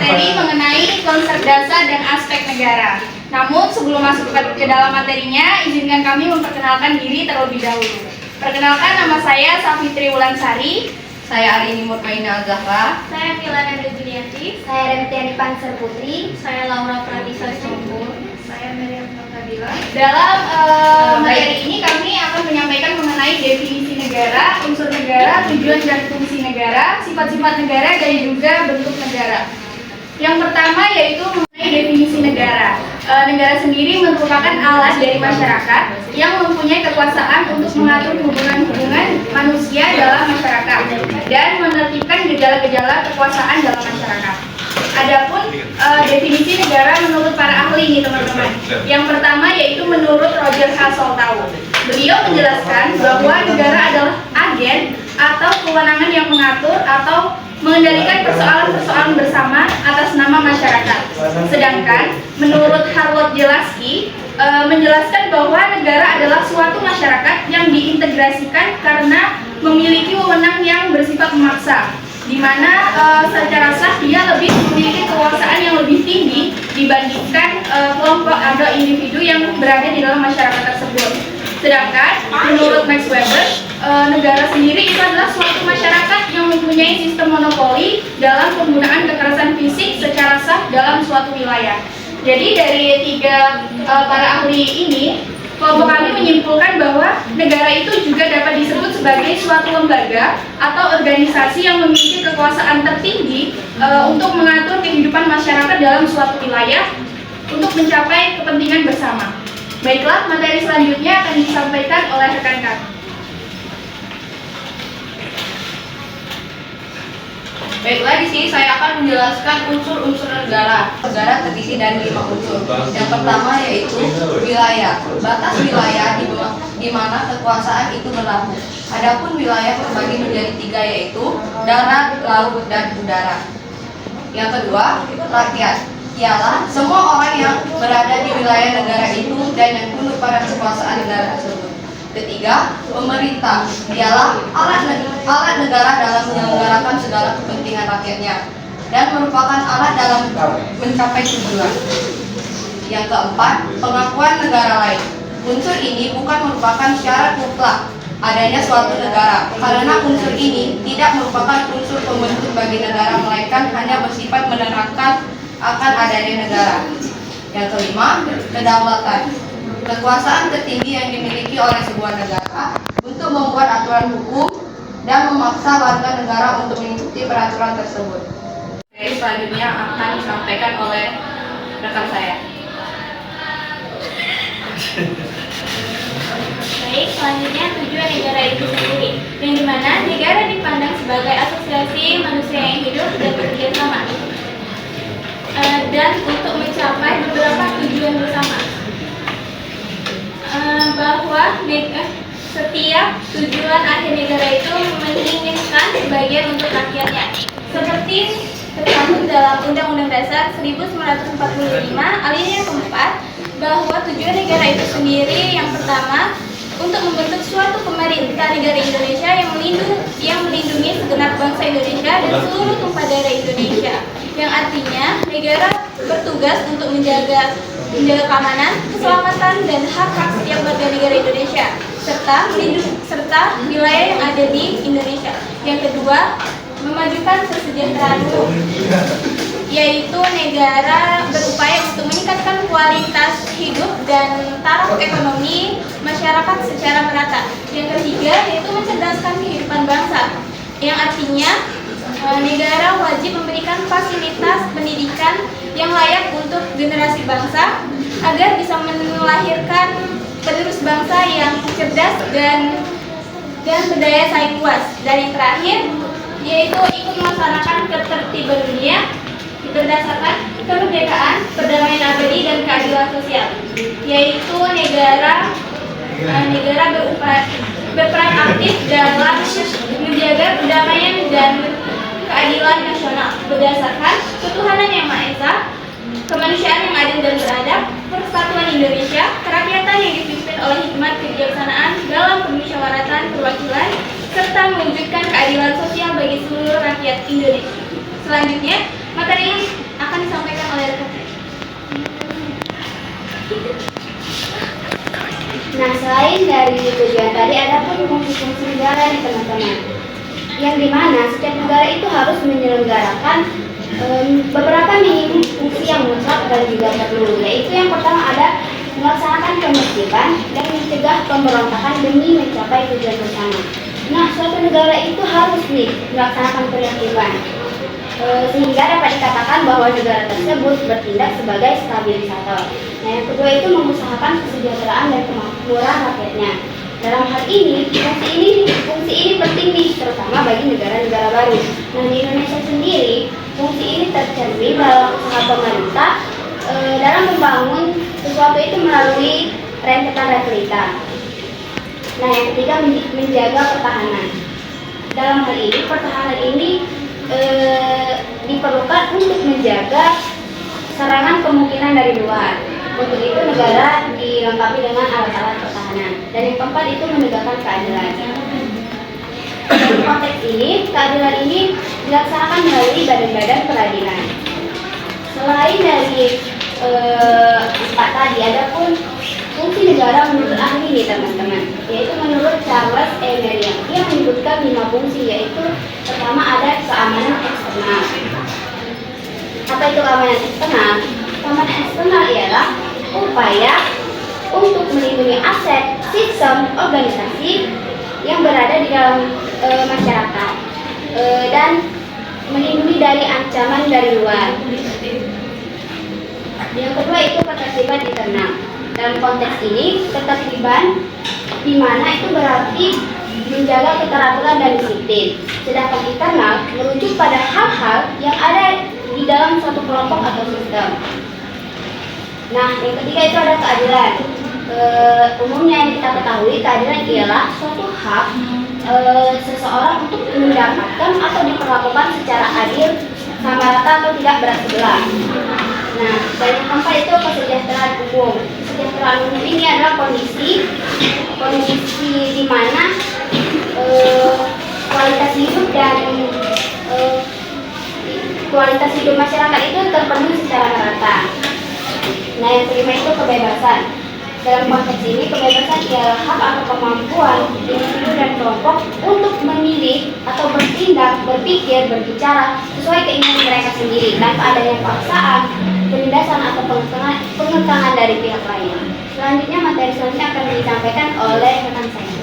materi mengenai konsep dasar dan aspek negara. Namun sebelum masuk ke dalam materinya, izinkan kami memperkenalkan diri terlebih dahulu. Perkenalkan, nama saya Safitri Wulansari. Saya Arini Murkaina Zahra. Saya Milana Julianti. Saya Remtiani Panser Putri. Saya Laura Pradisa Sompur. Saya Miriam Nurkadila. Dalam materi ini kami akan menyampaikan mengenai definisi negara, unsur negara, tujuan dan fungsi negara, sifat-sifat negara, dan juga bentuk negara. Yang pertama yaitu mengenai definisi negara. Negara sendiri merupakan alat dari masyarakat yang mempunyai kekuasaan untuk mengatur hubungan-hubungan manusia dalam masyarakat dan menertibkan gejala-gejala kekuasaan dalam masyarakat. Adapun definisi negara menurut para ahli nih teman-teman. Yang pertama yaitu menurut Roger Hasseltau. Beliau menjelaskan bahwa negara adalah agen atau kewenangan yang mengatur atau mengendalikan persoalan-persoalan bersama atas nama masyarakat. Sedangkan menurut Harold Jelaski menjelaskan bahwa negara adalah suatu masyarakat yang diintegrasikan karena memiliki wewenang yang bersifat memaksa, di mana secara sah dia lebih memiliki kekuasaan yang lebih tinggi dibandingkan kelompok atau individu yang berada di dalam masyarakat tersebut. Sedangkan menurut Max Weber, negara sendiri itu adalah suatu masyarakat yang mempunyai sistem monopoli dalam penggunaan kekerasan fisik secara sah dalam suatu wilayah. Jadi dari tiga para ahli ini, kelompok kami menyimpulkan bahwa negara itu juga dapat disebut sebagai suatu lembaga atau organisasi yang memiliki kekuasaan tertinggi untuk mengatur kehidupan masyarakat dalam suatu wilayah untuk mencapai kepentingan bersama. Baiklah, materi selanjutnya akan disampaikan oleh rekan kami. Baiklah, di sini saya akan menjelaskan unsur-unsur negara. Negara terdiri dari 5 unsur. Yang pertama yaitu wilayah. Batas wilayah di mana kekuasaan itu berlaku. Adapun wilayah terbagi menjadi 3 yaitu darat, laut, dan udara. Yang kedua, rakyat. Ialah semua orang yang berada di wilayah negara itu dan yang tunduk pada kekuasaan negara tersebut. Ketiga, pemerintah. Ialah alat negara dalam menyelenggarakan segala kepentingan rakyatnya dan merupakan alat dalam mencapai tujuan. Yang keempat, pengakuan negara lain. Unsur ini bukan merupakan syarat mutlak adanya suatu negara, karena unsur ini tidak merupakan unsur pembentuk bagi negara, melainkan hanya bersifat menerangkan akan adanya negara. Yang kelima, kedaulatan. Kekuasaan tertinggi yang dimiliki oleh sebuah negara untuk membuat aturan hukum dan memaksa warga negara untuk mengikuti peraturan tersebut. Selanjutnya akan disampaikan oleh rekan saya. Baik, selanjutnya tujuan negara itu sendiri, yang dimana negara dipandang sebagai asosiasi manusia yang hidup dan bekerja sama, dan untuk mencapai beberapa tujuan bersama, bahwa setiap tujuan akhir negara itu menginginkan sebagian untuk rakyatnya, seperti tercantum dalam Undang-Undang Dasar 1945 alinea keempat, bahwa tujuan negara itu sendiri yang pertama untuk membentuk suatu pemerintah negara Indonesia yang melindungi segenap bangsa Indonesia dan seluruh tumpah darah Indonesia, yang artinya negara bertugas untuk menjaga keamanan, keselamatan, dan hak-hak setiap warga negara Indonesia serta wilayah yang ada di Indonesia. Yang kedua, memajukan kesejahteraan umum, yaitu negara berupaya untuk meningkatkan kualitas hidup dan taraf ekonomi masyarakat secara merata. Yang ketiga, yaitu mencerdaskan kehidupan bangsa, yang artinya negara wajib memberikan fasilitas pendidikan yang layak untuk generasi bangsa agar bisa melahirkan penerus bangsa yang cerdas dan berdaya saing luas. Dan yang terakhir, yaitu ikut melaksanakan ketertiban dunia berdasarkan kemerdekaan, perdamaian abadi, dan keadilan sosial, yaitu negara berperan aktif dalam menjaga perdamaian dan keadilan nasional berdasarkan ketuhanan yang Maha Esa, kemanusiaan yang adil dan beradab, persatuan Indonesia, kerakyatan yang dipimpin oleh hikmat kebijaksanaan dalam permusyawaratan perwakilan, serta mewujudkan keadilan sosial bagi seluruh rakyat Indonesia. Selanjutnya, materi ini akan disampaikan oleh rekan saya. Nah, selain dari tujuan tadi, ada pun fungsi-fungsi negara nih teman-teman. Yang dimana setiap negara itu harus menyelenggarakan beberapa minimum fungsi yang mutlak dan juga perlu. Yaitu yang pertama ada melaksanakan penertiban dan mencegah pemberontakan demi mencapai tujuan bersama. Nah, suatu negara itu harus nih melaksanakan penertiban sehingga dapat dikatakan bahwa negara tersebut bertindak sebagai stabilisator. Nah, yang kedua itu mengusahakan kesejahteraan dan kemakmuran rakyatnya. Dalam hal ini, fungsi ini penting nih, terutama bagi negara-negara baru. Nah, di Indonesia sendiri, fungsi ini tercermin dalam usaha pemerintah dalam membangun sesuatu itu melalui rentetan realita. Nah, yang ketiga menjaga pertahanan. Dalam hal ini, pertahanan ini diperlukan untuk menjaga serangan kemungkinan dari luar. Untuk itu negara dilengkapi dengan alat-alat pertahanan. Dan yang keempat itu menegakkan keadilan. Dalam konteks ini, keadilan ini dilaksanakan melalui badan-badan peradilan. Selain dari empat tadi, ada pun fungsi negara menurut ahli nih teman-teman, yaitu menurut Charles E. Merriam. Dia menyebutkan 5 fungsi, yaitu pertama ada keamanan eksternal. Apa itu keamanan eksternal? Keamanan eksternal ialah upaya untuk melindungi aset, sistem, organisasi yang berada di dalam masyarakat dan melindungi dari ancaman dari luar. Yang kedua itu ketertiban internal. Dalam konteks ini, ketertiban di mana itu berarti menjaga keteraturan dan disiplin. Sedangkan internal merujuk pada hal-hal yang ada di dalam suatu kelompok atau sistem. Nah, yang ketiga itu ada keadilan. Umumnya yang kita ketahui, keadilan ialah suatu hak seseorang untuk mendapatkan atau diperlakukan secara adil, sama rata atau tidak berat sebelah. Nah, dan yang keempat itu kesejahteraan umum. Kesejahteraan umum ini adalah kondisi di mana kualitas hidup dan kualitas hidup masyarakat itu terpenuhi secara merata. Nah, yang kelima itu kebebasan. Dalam konteks ini, kebebasan ialah hak atau kemampuan individu dan kelompok untuk memilih atau bertindak, berpikir, berbicara sesuai keinginan mereka sendiri tanpa adanya paksaan, penindasan atau pengekangan dari pihak lain. Selanjutnya, materi selanjutnya akan disampaikan oleh rekan saya.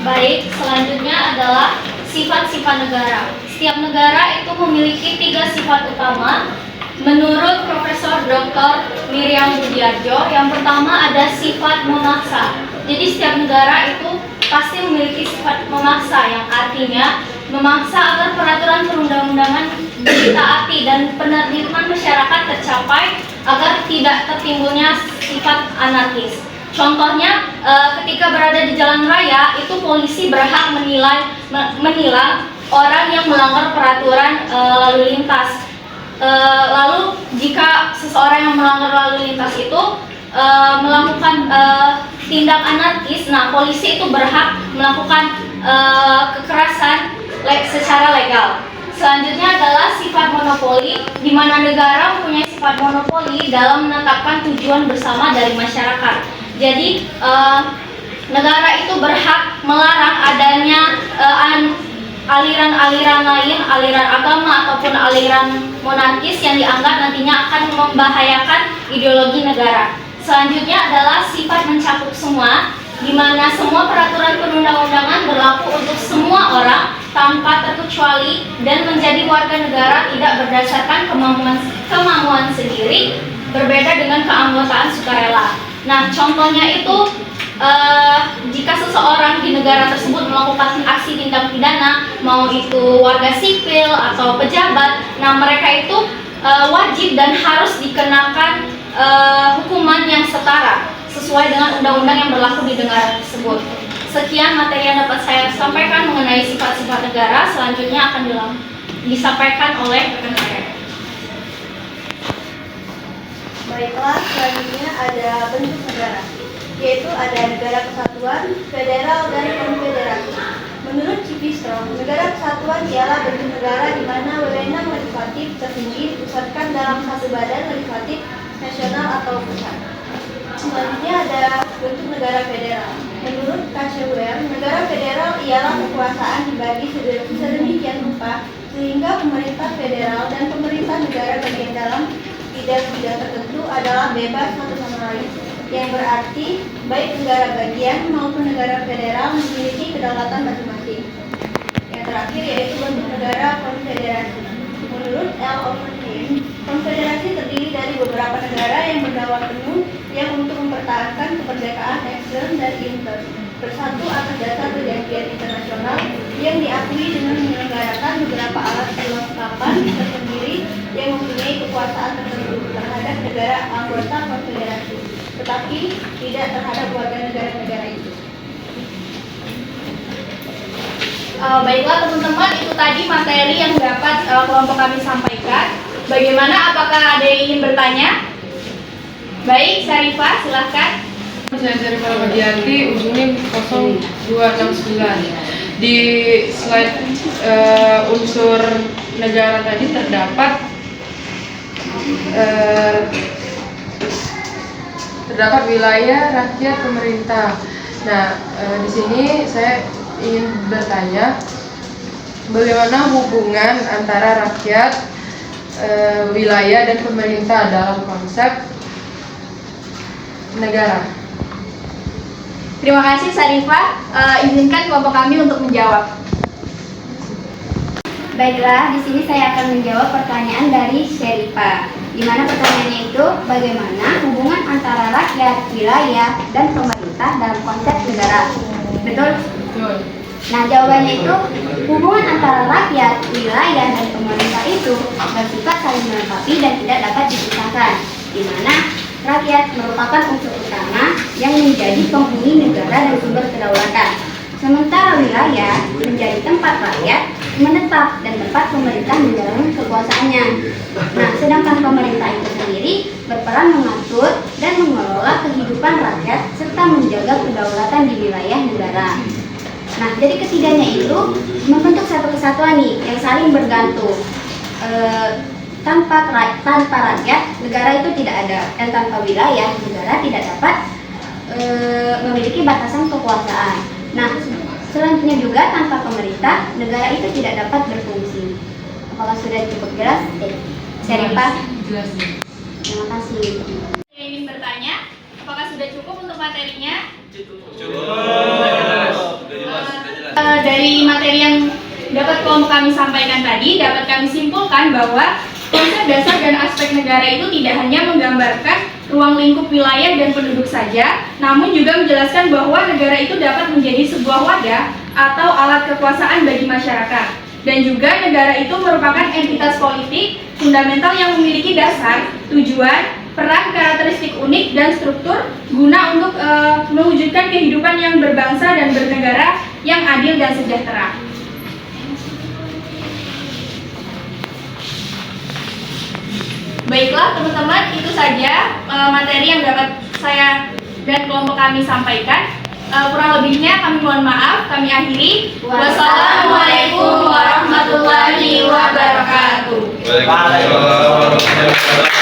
Baik, selanjutnya adalah sifat-sifat negara. Setiap negara itu memiliki 3 sifat utama. Menurut Profesor Dr. Miriam Budiarjo, yang pertama ada sifat memaksa. Jadi setiap negara itu pasti memiliki sifat memaksa, yang artinya memaksa agar peraturan perundang-undangan ditaati dan penertiban masyarakat tercapai agar tidak tertimbulnya sifat anarkis. Contohnya, ketika berada di jalan raya, itu polisi berhak menilang orang yang melanggar peraturan lalu lintas. Lalu jika seseorang yang melanggar lalu lintas itu melakukan tindak anarkis, nah polisi itu berhak melakukan kekerasan secara legal. Selanjutnya adalah sifat monopoli, di mana negara mempunyai sifat monopoli dalam menetapkan tujuan bersama dari masyarakat. Jadi negara itu berhak melarang adanya aliran-aliran lain, aliran agama ataupun aliran monarkis yang dianggap nantinya akan membahayakan ideologi negara. Selanjutnya adalah sifat mencakup semua, di mana semua peraturan perundang-undangan berlaku untuk semua orang tanpa terkecuali dan menjadi warga negara tidak berdasarkan kemauan sendiri, berbeda dengan keanggotaan sukarela. Nah, contohnya itu jika seseorang di negara tersebut melakukan aksi tindak pidana, mau itu warga sipil atau pejabat, nah mereka itu wajib dan harus dikenakan hukuman yang setara sesuai dengan undang-undang yang berlaku di negara tersebut. Sekian materi yang dapat saya sampaikan mengenai sifat-sifat negara. Selanjutnya akan disampaikan oleh rekan saya. Baiklah, selanjutnya ada bentuk negara, yaitu ada negara kesatuan, federal, dan konfederasi. Menurut Pistro. Negara kesatuan ialah bentuk negara di mana wewenang legislatif tertinggi dipusatkan dalam satu badan legislatif nasional atau pusat. Selanjutnya ada bentuk negara federal. Menurut Cashewell, negara federal ialah kekuasaan dibagi sedemikian rupa sehingga pemerintah federal dan pemerintah negara bagian dalam bidang-bidang tertentu adalah bebas satu sama lain, yang berarti baik negara bagian maupun negara federal memiliki kedaulatan masing-masing. Yang terakhir yaitu bentuk negara konfederasi. Menurut L. Overton, konfederasi terdiri dari beberapa negara yang berdaulat penuh yang untuk mempertahankan kemerdekaan ekstern dan intern bersatu atas dasar perjanjian internasional yang diakui dengan menyelenggarakan beberapa alat kelengkapan tersendiri yang mempunyai kekuasaan tertentu terhadap negara anggota konfederasi, tetapi tidak terhadap warga negara-negara itu. Baiklah teman-teman, itu tadi materi yang dapat kelompok kami sampaikan. Bagaimana? Apakah ada yang ingin bertanya? Baik, Syarifah, silahkan. Saya Syarifah Badianti, ujungnya 0269. Di slide unsur negara tadi terdapat wilayah, rakyat, pemerintah. Nah, di sini saya ingin bertanya, bagaimana hubungan antara rakyat, wilayah, dan pemerintah dalam konsep negara? Terima kasih Syarifah. Izinkan kelompok kami untuk menjawab. Baiklah, di sini saya akan menjawab pertanyaan dari Syarifah. Di mana pertanyaannya itu bagaimana hubungan antara rakyat, wilayah, dan pemerintah dalam konsep negara. Betul? Betul. Nah, jawabannya itu hubungan antara rakyat, wilayah, dan pemerintah itu bersifat saling melengkapi dan tidak dapat dipisahkan. Di mana rakyat merupakan unsur utama yang menjadi penghuni negara dan sumber kedaulatan. Sementara wilayah menjadi tempat rakyat menetap dan tempat pemerintah menjalankan kekuasaannya. Nah, sedangkan pemerintah itu sendiri berperan mengatur dan mengelola kehidupan rakyat serta menjaga kedaulatan di wilayah negara. Nah, jadi ketiganya itu membentuk satu kesatuan nih yang saling bergantung. Tanpa rakyat, negara itu tidak ada, dan tanpa wilayah, negara tidak dapat memiliki batasan kekuasaan. Nah, selanjutnya juga tanpa pemerintah, negara itu tidak dapat berfungsi. Apakah sudah cukup jelas? Syarifah? Jelas. Terima kasih. Yang ingin bertanya, apakah sudah cukup untuk materinya? Dari materi yang dapat kelompok kami sampaikan tadi, dapat kami simpulkan bahwa konsep dasar dan aspek negara itu tidak hanya menggambarkan ruang lingkup wilayah dan penduduk saja, namun juga menjelaskan bahwa negara itu dapat menjadi sebuah wadah atau alat kekuasaan bagi masyarakat. Dan juga negara itu merupakan entitas politik fundamental yang memiliki dasar, tujuan, peran, karakteristik unik, dan struktur guna untuk mewujudkan kehidupan yang berbangsa dan bernegara yang adil dan sejahtera. Baiklah teman-teman, itu saja materi yang dapat saya dan kelompok kami sampaikan. Kurang lebihnya kami mohon maaf, kami akhiri. Wassalamualaikum warahmatullahi wabarakatuh. Waalaikumsalam warahmatullahi wabarakatuh.